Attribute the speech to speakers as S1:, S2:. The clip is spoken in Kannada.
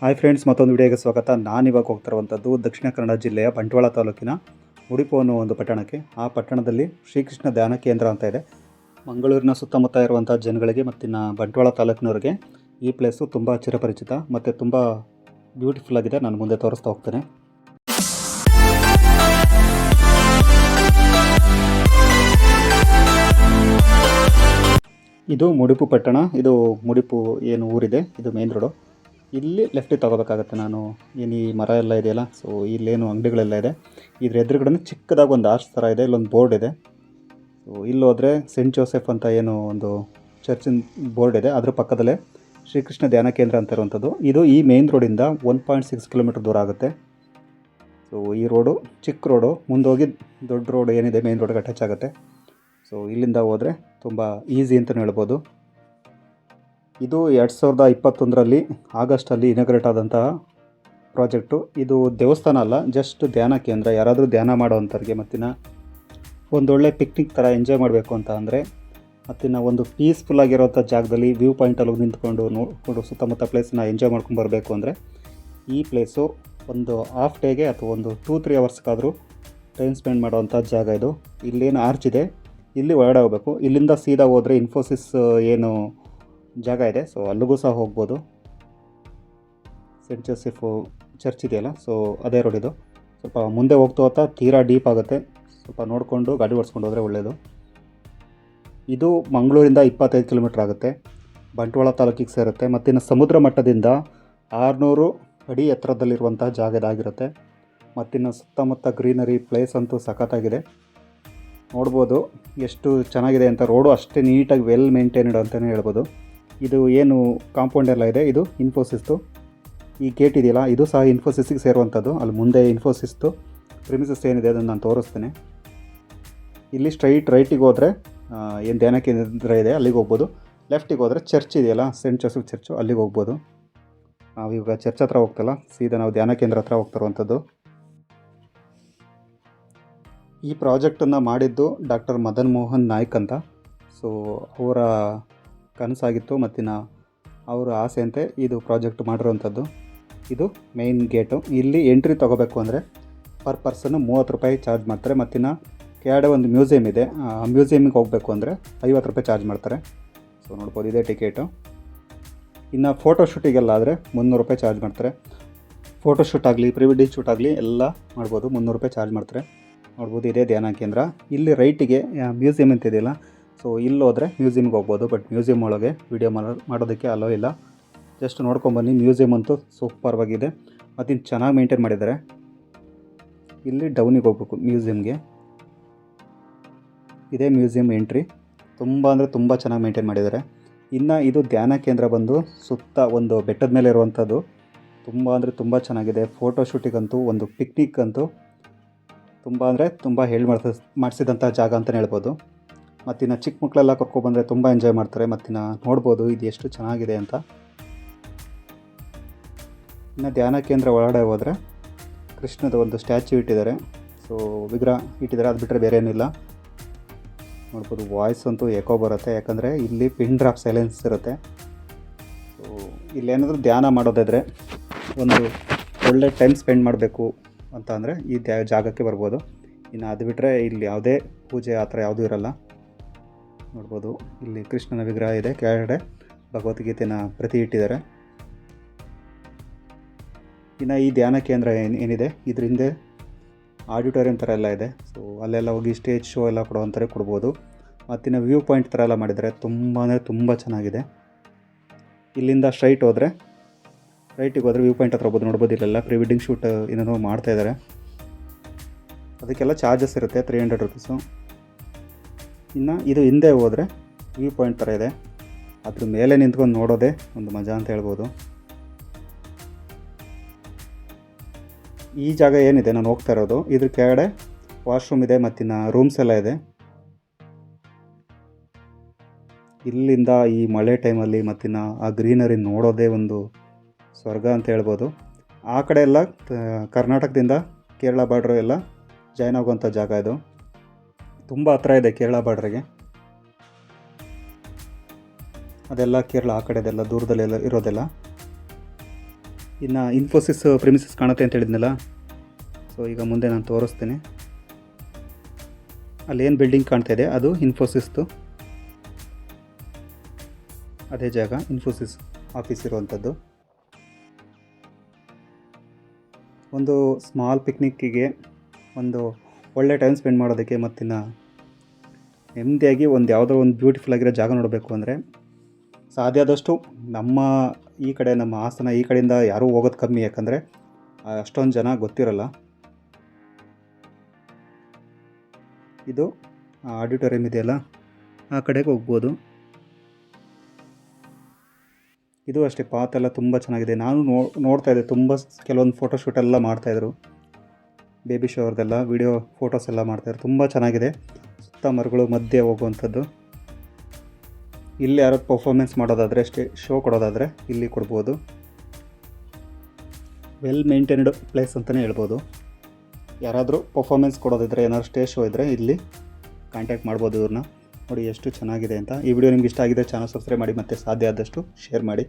S1: ಹಾಯ್ ಫ್ರೆಂಡ್ಸ್, ಮತ್ತೊಂದು ವಿಡಿಯೋಗೆ ಸ್ವಾಗತ. ನಾನಿವಾಗ ಹೋಗ್ತಿರುವಂಥದ್ದು ದಕ್ಷಿಣ ಕನ್ನಡ ಜಿಲ್ಲೆಯ ಬಂಟ್ವಾಳ ತಾಲೂಕಿನ ಮುಡಿಪು ಅನ್ನೋ ಒಂದು ಪಟ್ಟಣಕ್ಕೆ. ಆ ಪಟ್ಟಣದಲ್ಲಿ ಶ್ರೀಕೃಷ್ಣ ಧ್ಯಾನ ಕೇಂದ್ರ ಅಂತ ಇದೆ. ಮಂಗಳೂರಿನ ಸುತ್ತಮುತ್ತ ಇರುವಂಥ ಜನಗಳಿಗೆ ಮತ್ತು ಬಂಟ್ವಾಳ ತಾಲೂಕಿನವ್ರಿಗೆ ಈ ಪ್ಲೇಸು ತುಂಬ ಚಿರಪರಿಚಿತ ಮತ್ತು ತುಂಬ ಬ್ಯೂಟಿಫುಲ್ ಆಗಿದೆ. ನಾನು ಮುಂದೆ ತೋರಿಸ್ತಾ ಹೋಗ್ತೇನೆ. ಇದು ಮುಡಿಪು ಪಟ್ಟಣ. ಇದು ಮುಡಿಪು ಏನು ಊರಿದೆ, ಇದು ಮೇನ್ ರೋಡು. ಇಲ್ಲಿ ಲೆಫ್ಟಿಗೆ ತಗೋಬೇಕಾಗತ್ತೆ. ನಾನು ಏನು ಈ ಮರ ಎಲ್ಲ ಇದೆಯಲ್ಲ, ಸೊ ಇಲ್ಲೇನು ಅಂಗಡಿಗಳೆಲ್ಲ ಇದೆ. ಇದ್ರ ಎದುರುಗಡೆ ಚಿಕ್ಕದಾಗಿ ಒಂದು ಆರ್ಚ್ ಥರ ಇದೆ, ಇಲ್ಲೊಂದು ಬೋರ್ಡ್ ಇದೆ. ಸೊ ಇಲ್ಲಿ ಹೋದರೆ ಸೆಂಟ್ ಜೋಸೆಫ್ ಅಂತ ಏನು ಒಂದು ಚರ್ಚಿನ ಬೋರ್ಡ್ ಇದೆ, ಅದ್ರ ಪಕ್ಕದಲ್ಲೇ ಶ್ರೀಕೃಷ್ಣ ಧ್ಯಾನ ಕೇಂದ್ರ ಅಂತ ಇರುವಂಥದ್ದು. ಇದು ಈ ಮೇನ್ ರೋಡಿಂದ 1.6 ಕಿಲೋಮೀಟರ್ ದೂರ ಆಗುತ್ತೆ. ಸೊ ಈ ರೋಡು ಚಿಕ್ಕ ರೋಡು, ಮುಂದೋಗಿ ದೊಡ್ಡ ರೋಡ್ ಏನಿದೆ ಮೇನ್ ರೋಡ್ಗೆ ಅಟ್ಯಾಚ್ ಆಗುತ್ತೆ. ಸೊ ಇಲ್ಲಿಂದ ಹೋದರೆ ತುಂಬ ಈಸಿ ಅಂತಲೇ ಹೇಳ್ಬೋದು. ಇದು 2021ರಲ್ಲಿ ಆಗಸ್ಟಲ್ಲಿ ಇನಾಗ್ರೇಟ್ ಆದಂತಹ ಪ್ರಾಜೆಕ್ಟು. ಇದು ದೇವಸ್ಥಾನ ಅಲ್ಲ, ಜಸ್ಟ್ ಧ್ಯಾನ ಕೇಂದ್ರ. ಯಾರಾದರೂ ಧ್ಯಾನ ಮಾಡೋವಂಥವ್ರಿಗೆ ಮತ್ತಿನ ಒಂದೊಳ್ಳೆ ಪಿಕ್ನಿಕ್ ಥರ ಎಂಜಾಯ್ ಮಾಡಬೇಕು ಅಂತ ಅಂದರೆ, ಮತ್ತಿನ ಒಂದು ಪೀಸ್ಫುಲ್ಲಾಗಿರೋಂಥ ಜಾಗದಲ್ಲಿ ವ್ಯೂ ಪಾಯಿಂಟಲ್ಲಿ ನಿಂತ್ಕೊಂಡು ನೋಡಿಕೊಂಡು ಸುತ್ತಮುತ್ತ ಪ್ಲೇಸನ್ನ ಎಂಜಾಯ್ ಮಾಡ್ಕೊಂಡು ಬರಬೇಕು ಅಂದರೆ ಈ ಪ್ಲೇಸು ಒಂದು ಹಾಫ್ ಡೇಗೆ ಅಥವಾ ಒಂದು 2-3 ಅವರ್ಸ್ಗಾದರೂ ಟೈಮ್ ಸ್ಪೆಂಡ್ ಮಾಡೋವಂಥ ಜಾಗ ಇದು. ಇಲ್ಲೇನು ಆರ್ಚ್ ಇದೆ, ಇಲ್ಲಿ ಒಳಗಡೆ ಹೋಗಬೇಕು. ಇಲ್ಲಿಂದ ಸೀದಾ ಹೋದರೆ ಇನ್ಫೋಸಿಸ್ ಏನು ಜಾಗ ಇದೆ, ಸೊ ಅಲ್ಲಿಗೂ ಸಹ ಹೋಗ್ಬೋದು. ಸೆಂಟ್ ಜೋಸೆಫ್ ಚರ್ಚ್ ಇದೆಯಲ್ಲ, ಸೊ ಅದೇ ರೋಡ್ ಇದು. ಸ್ವಲ್ಪ ಮುಂದೆ ಹೋಗ್ತಾ ತೀರಾ ಡೀಪ್ ಆಗುತ್ತೆ. ಸ್ವಲ್ಪ ನೋಡಿಕೊಂಡು ಗಾಡಿ ಓಡಿಸ್ಕೊಂಡು ಹೋದರೆ ಒಳ್ಳೆಯದು. ಇದು ಮಂಗಳೂರಿಂದ 25 ಕಿಲೋಮೀಟ್ರ್ ಆಗುತ್ತೆ, ಬಂಟ್ವಾಳ ತಾಲೂಕಿಗೆ ಸೇರುತ್ತೆ. ಮತ್ತಿನ್ನು ಸಮುದ್ರ ಮಟ್ಟದಿಂದ 600 ಅಡಿ ಎತ್ತರದಲ್ಲಿರುವಂಥ ಜಾಗ ಇದಾಗಿರುತ್ತೆ. ಮತ್ತಿನ್ನು ಸುತ್ತಮುತ್ತ ಗ್ರೀನರಿ ಪ್ಲೇಸ್ ಅಂತೂ ಸಖತ್ತಾಗಿದೆ. ನೋಡ್ಬೋದು ಎಷ್ಟು ಚೆನ್ನಾಗಿದೆ ಅಂತ. ರೋಡು ಅಷ್ಟೇ ನೀಟಾಗಿ ವೆಲ್ ಮೇಂಟೈನ್ಡ್ ಅಂತಲೇ ಹೇಳ್ಬೋದು. ಇದು ಏನು ಕಾಂಪೌಂಡ್ ಎಲ್ಲ ಇದೆ, ಇದು ಇನ್ಫೋಸಿಸ್ದು. ಈ ಗೇಟ್ ಇದೆಯಲ್ಲ, ಇದು ಸಹ ಇನ್ಫೋಸಿಸ್ಗೆ ಸೇರುವಂಥದ್ದು. ಅಲ್ಲಿ ಮುಂದೆ ಇನ್ಫೋಸಿಸ್ದು ಪ್ರಿಮಿಸಸ್ ಏನಿದೆ ಅದನ್ನು ನಾನು ತೋರಿಸ್ತೀನಿ. ಇಲ್ಲಿ ಸ್ಟ್ರೈಟ್ ರೈಟಿಗೆ ಹೋದರೆ ಏನು ಧ್ಯಾನ ಕೇಂದ್ರ ಇದೆ ಅಲ್ಲಿಗೆ ಹೋಗ್ಬೋದು. ಲೆಫ್ಟಿಗೆ ಹೋದರೆ ಚರ್ಚ್ ಇದೆಯಲ್ಲ, ಸೆಂಟ್ ಜೋಸೆಫ್ ಚರ್ಚು, ಅಲ್ಲಿಗೆ ಹೋಗ್ಬೋದು. ನಾವೀಗ ಚರ್ಚ್ ಹತ್ರ ಹೋಗ್ತಲ್ಲ, ಸೀದಾ ನಾವು ಧ್ಯಾನ ಕೇಂದ್ರ ಹತ್ರ ಹೋಗ್ತಿರುವಂಥದ್ದು. ಈ ಪ್ರಾಜೆಕ್ಟನ್ನು ಮಾಡಿದ್ದು ಡಾಕ್ಟರ್ ಮದನ್ ಮೋಹನ್ ನಾಯ್ಕ್ ಅಂತ. ಸೊ ಅವರ ಕನಸಾಗಿತ್ತು ಮತ್ತಿನ ಅವರ ಆಸೆಯಂತೆ ಇದು ಪ್ರಾಜೆಕ್ಟ್ ಮಾಡಿರೋವಂಥದ್ದು. ಇದು ಮೇಯ್ನ್ ಗೇಟು. ಇಲ್ಲಿ ಎಂಟ್ರಿ ತೊಗೋಬೇಕು ಅಂದರೆ ಪರ್ ಪರ್ಸನ್ 30 ರೂಪಾಯಿ ಚಾರ್ಜ್ ಮಾಡ್ತಾರೆ. ಮತ್ತಿನ ಕೆಳಗಡೆ ಒಂದು ಮ್ಯೂಸಿಯಂ ಇದೆ, ಆ ಮ್ಯೂಸಿಯಮಿಗೆ ಹೋಗಬೇಕು ಅಂದರೆ 50 ರೂಪಾಯಿ ಚಾರ್ಜ್ ಮಾಡ್ತಾರೆ. ಸೊ ನೋಡ್ಬೋದು, ಇದೇ ಟಿಕೆಟು. ಇನ್ನು ಫೋಟೋಶೂಟಿಗೆಲ್ಲ ಆದರೆ 300 ರೂಪಾಯಿ ಚಾರ್ಜ್ ಮಾಡ್ತಾರೆ. ಫೋಟೋಶೂಟ್ ಆಗಲಿ, ಪ್ರೀ ವೆಡ್ಡಿಂಗ್ ಶೂಟ್ ಆಗಲಿ ಎಲ್ಲ ಮಾಡ್ಬೋದು, 300 ರೂಪಾಯಿ ಚಾರ್ಜ್ ಮಾಡ್ತಾರೆ. ನೋಡ್ಬೋದು, ಇದೇ ಧ್ಯಾನ ಕೇಂದ್ರ. ಇಲ್ಲಿ ರೈಟಿಗೆ ಮ್ಯೂಸಿಯಂ ಅಂತ ಇದೆಯಲ್ಲ, ಸೊ ಇಲ್ಲಿ ಹೋದರೆ ಮ್ಯೂಸಿಯಮ್ಗೆ ಹೋಗ್ಬೋದು. ಬಟ್ ಮ್ಯೂಸಿಯಮ್ ಒಳಗೆ ವೀಡಿಯೋ ಮಾಡೋದಕ್ಕೆ ಅಲೋ ಇಲ್ಲ. ಜಸ್ಟ್ ನೋಡ್ಕೊಂಬನ್ನಿ. ಮ್ಯೂಸಿಯಮ್ ಅಂತೂ ಸೂಪರ್ವಾಗಿದೆ ಮತ್ತು ಇನ್ನು ಚೆನ್ನಾಗಿ ಮೇಂಟೈನ್ ಮಾಡಿದ್ದಾರೆ. ಇಲ್ಲಿ ಡೌನಿಗೆ ಹೋಗ್ಬೇಕು ಮ್ಯೂಸಿಯಮ್ಗೆ. ಇದೇ ಮ್ಯೂಸಿಯಂ ಎಂಟ್ರಿ. ತುಂಬ ಅಂದರೆ ತುಂಬ ಚೆನ್ನಾಗಿ ಮೇಂಟೈನ್ ಮಾಡಿದ್ದಾರೆ. ಇನ್ನು ಇದು ಧ್ಯಾನ ಕೇಂದ್ರ ಬಂದು ಸುತ್ತ ಒಂದು ಬೆಟ್ಟದ ಮೇಲೆ ಇರುವಂಥದ್ದು. ತುಂಬ ಅಂದರೆ ತುಂಬ ಚೆನ್ನಾಗಿದೆ. ಫೋಟೋಶೂಟಿಗಂತೂ, ಒಂದು ಪಿಕ್ನಿಕ್ ಅಂತೂ ತುಂಬ ಅಂದರೆ ತುಂಬ ಮಾಡಿಸಿದಂಥ ಜಾಗ ಅಂತಲೇ ಹೇಳ್ಬೋದು. ಮತ್ತಿನ್ನು ಚಿಕ್ಕ ಮಕ್ಕಳೆಲ್ಲ ಕರ್ಕೊಬಂದರೆ ತುಂಬ ಎಂಜಾಯ್ ಮಾಡ್ತಾರೆ. ಮತ್ತಿನ್ನು ನೋಡ್ಬೋದು ಇದು ಎಷ್ಟು ಚೆನ್ನಾಗಿದೆ ಅಂತ. ಇನ್ನು ಧ್ಯಾನ ಕೇಂದ್ರ ಒಳಗಡೆ ಹೋದರೆ ಕೃಷ್ಣದ ಒಂದು ಸ್ಟ್ಯಾಚ್ಯೂ ಇಟ್ಟಿದ್ದಾರೆ. ಸೊ ವಿಗ್ರಹ ಇಟ್ಟಿದ್ದಾರೆ, ಅದು ಬಿಟ್ಟರೆ ಬೇರೆ ಏನಿಲ್ಲ. ನೋಡ್ಬೋದು, ವಾಯ್ಸ್ ಅಂತೂ ಎಕೋ ಬರುತ್ತೆ, ಯಾಕಂದರೆ ಇಲ್ಲಿ ಪಿನ್ ಡ್ರಾಪ್ ಸೈಲೆನ್ಸ್ ಇರುತ್ತೆ. ಸೊ ಇಲ್ಲೇನಾದರೂ ಧ್ಯಾನ ಮಾಡೋದಾದರೆ, ಒಂದು ಒಳ್ಳೆ ಟೈಮ್ ಸ್ಪೆಂಡ್ ಮಾಡಬೇಕು ಅಂತ ಅಂದರೆ ಈ ಜಾಗಕ್ಕೆ ಬರ್ಬೋದು. ಇನ್ನು ಅದು ಬಿಟ್ಟರೆ ಇಲ್ಲಿ ಯಾವುದೇ ಪೂಜೆ ಆ ಥರ ಯಾವುದೂ ಇರಲ್ಲ. ನೋಡ್ಬೋದು, ಇಲ್ಲಿ ಕೃಷ್ಣನ ವಿಗ್ರಹ ಇದೆ, ಕೆಳಗಡೆ ಭಗವದ್ಗೀತೆನ ಪ್ರತಿ ಇಟ್ಟಿದ್ದಾರೆ. ಇನ್ನು ಈ ಧ್ಯಾನ ಕೇಂದ್ರ ಏನಿದೆ ಇದ್ರ ಹಿಂದೆ ಆಡಿಟೋರಿಯಂ ಥರ ಎಲ್ಲ ಇದೆ. ಸೊ ಅಲ್ಲೆಲ್ಲ ಹೋಗಿ ಸ್ಟೇಜ್ ಶೋ ಎಲ್ಲ ಕೊಡ್ಬೋದು. ಮತ್ತಿನ್ನು ವ್ಯೂ ಪಾಯಿಂಟ್ ಥರ ಎಲ್ಲ ಮಾಡಿದ್ದಾರೆ. ತುಂಬ ಅಂದರೆ ತುಂಬ ಚೆನ್ನಾಗಿದೆ. ಇಲ್ಲಿಂದ ರೈಟಿಗೆ ಹೋದರೆ ವ್ಯೂ ಪಾಯಿಂಟ್ ಹತ್ರ ಹೋಗ್ಬೋದು. ನೋಡ್ಬೋದು, ಇಲ್ಲೆಲ್ಲ ಪ್ರೀ ವೆಡ್ಡಿಂಗ್ ಶೂಟ್ ಏನೇನೋ ಮಾಡ್ತಾಯಿದ್ದಾರೆ. ಅದಕ್ಕೆಲ್ಲ ಚಾರ್ಜಸ್ ಇರುತ್ತೆ, 300 ರುಪೀಸು. ಇನ್ನು ಇದು ಹಿಂದೆ ಹೋದರೆ ವ್ಯೂ ಪಾಯಿಂಟ್ ಥರ ಇದೆ, ಅದ್ರ ಮೇಲೆ ನಿಂತ್ಕೊಂಡು ನೋಡೋದೇ ಒಂದು ಮಜಾ ಅಂತ ಹೇಳ್ಬೋದು. ಈ ಜಾಗ ಏನಿದೆ ನಾನು ಹೋಗ್ತಾ ಇರೋದು, ಇದ್ರ ಕೆಳಗಡೆ ವಾಶ್ರೂಮ್ ಇದೆ, ಮತ್ತಿನ್ನು ರೂಮ್ಸ್ ಎಲ್ಲ ಇದೆ. ಇಲ್ಲಿಂದ ಈ ಮಳೆ ಟೈಮಲ್ಲಿ ಮತ್ತಿನ್ನು ಆ ಗ್ರೀನರಿ ನೋಡೋದೇ ಒಂದು ಸ್ವರ್ಗ ಅಂತ ಹೇಳ್ಬೋದು. ಆ ಕಡೆ ಎಲ್ಲ ಕರ್ನಾಟಕದಿಂದ ಕೇರಳ ಬಾರ್ಡ್ರು ಎಲ್ಲ ಜಾಯ್ನ್ ಆಗುವಂಥ ಜಾಗ ಇದು. ತುಂಬ ಹತ್ರ ಇದೆ ಕೇರಳ ಬಾರ್ಡ್ರಿಗೆ. ಅದೆಲ್ಲ ಕೇರಳ ಆ ಕಡೆದೆಲ್ಲ ದೂರದಲ್ಲೆಲ್ಲ ಇರೋದೆಲ್ಲ. ಇನ್ನು ಇನ್ಫೋಸಿಸ್ ಪ್ರಿಮಿಸಸ್ ಕಾಣುತ್ತೆ ಅಂತ ಹೇಳಿದ್ನಲ್ಲ, ಸೊ ಈಗ ಮುಂದೆ ನಾನು ತೋರಿಸ್ತೀನಿ. ಅಲ್ಲೇನು ಬಿಲ್ಡಿಂಗ್ ಕಾಣ್ತಾ ಇದೆ ಅದು ಇನ್ಫೋಸಿಸ್ದು, ಅದೇ ಜಾಗ ಇನ್ಫೋಸಿಸ್ ಆಫೀಸ್ ಇರುವಂಥದ್ದು. ಒಂದು ಸ್ಮಾಲ್ ಪಿಕ್ನಿಕ್ಕಿಗೆ, ಒಂದು ಒಳ್ಳೆ ಟೈಮ್ ಸ್ಪೆಂಡ್ ಮಾಡೋದಕ್ಕೆ, ಮತ್ತಿನ್ನು ನೆಮ್ಮದಿಯಾಗಿ ಒಂದು ಯಾವುದೋ ಒಂದು ಬ್ಯೂಟಿಫುಲ್ ಆಗಿರೋ ಜಾಗ ನೋಡಬೇಕು ಅಂದರೆ ಸಾಧ್ಯ ಆದಷ್ಟು ನಮ್ಮ ಈ ಕಡೆ, ನಮ್ಮ ಹಾಸನ ಈ ಕಡೆಯಿಂದ ಯಾರೂ ಹೋಗೋದು ಕಮ್ಮಿ, ಯಾಕಂದರೆ ಅಷ್ಟೊಂದು ಜನ ಗೊತ್ತಿರಲ್ಲ. ಇದು ಆಡಿಟೋರಿಯಂ ಇದೆಯಲ್ಲ, ಆ ಕಡೆಗೆ ಹೋಗ್ಬೋದು. ಇದು ಅಷ್ಟೇ, ಪಾತ್ ಎಲ್ಲ ತುಂಬ ಚೆನ್ನಾಗಿದೆ. ನಾನು ನೋಡ್ತಾ ಇದ್ದೆ, ತುಂಬ ಕೆಲವೊಂದು ಫೋಟೋಶೂಟೆಲ್ಲ ಮಾಡ್ತಾಯಿದ್ರು, ಬೇಬಿ ಶವರ್ದೆಲ್ಲ ವಿಡಿಯೋ ಫೋಟೋಸ್ ಎಲ್ಲ ಮಾಡ್ತಾಯಿದ್ರು. ತುಂಬ ಚೆನ್ನಾಗಿದೆ, ಸುತ್ತ ಮರಗಳು ಮಧ್ಯೆ ಹೋಗುವಂಥದ್ದು. ಇಲ್ಲಿ ಯಾರು ಪರ್ಫಾರ್ಮೆನ್ಸ್ ಮಾಡೋದಾದರೆ, ಶೋ ಕೊಡೋದಾದರೆ ಇಲ್ಲಿ ಕೊಡ್ಬೋದು. ವೆಲ್ ಮೇಂಟೈನ್ಡ್ ಪ್ಲೇಸ್ ಅಂತಲೇ ಹೇಳ್ಬೋದು. ಯಾರಾದರೂ ಪರ್ಫಾರ್ಮೆನ್ಸ್ ಕೊಡೋದಿದ್ರೆ, ಏನಾದ್ರು ಸ್ಟೇಜ್ ಶೋ ಇದ್ದರೆ ಇಲ್ಲಿ ಕಾಂಟ್ಯಾಕ್ಟ್ ಮಾಡ್ಬೋದು ಇವ್ರನ್ನ. ನೋಡಿ ಎಷ್ಟು ಚೆನ್ನಾಗಿದೆ ಅಂತ. ಈ ವಿಡಿಯೋ ನಿಮ್ಗೆ ಇಷ್ಟ ಆಗಿದೆ, ಚಾನಲ್ ಸಬ್ಸ್ಕ್ರೈಬ್ ಮಾಡಿ ಮತ್ತು ಸಾಧ್ಯ ಆದಷ್ಟು ಶೇರ್ ಮಾಡಿ.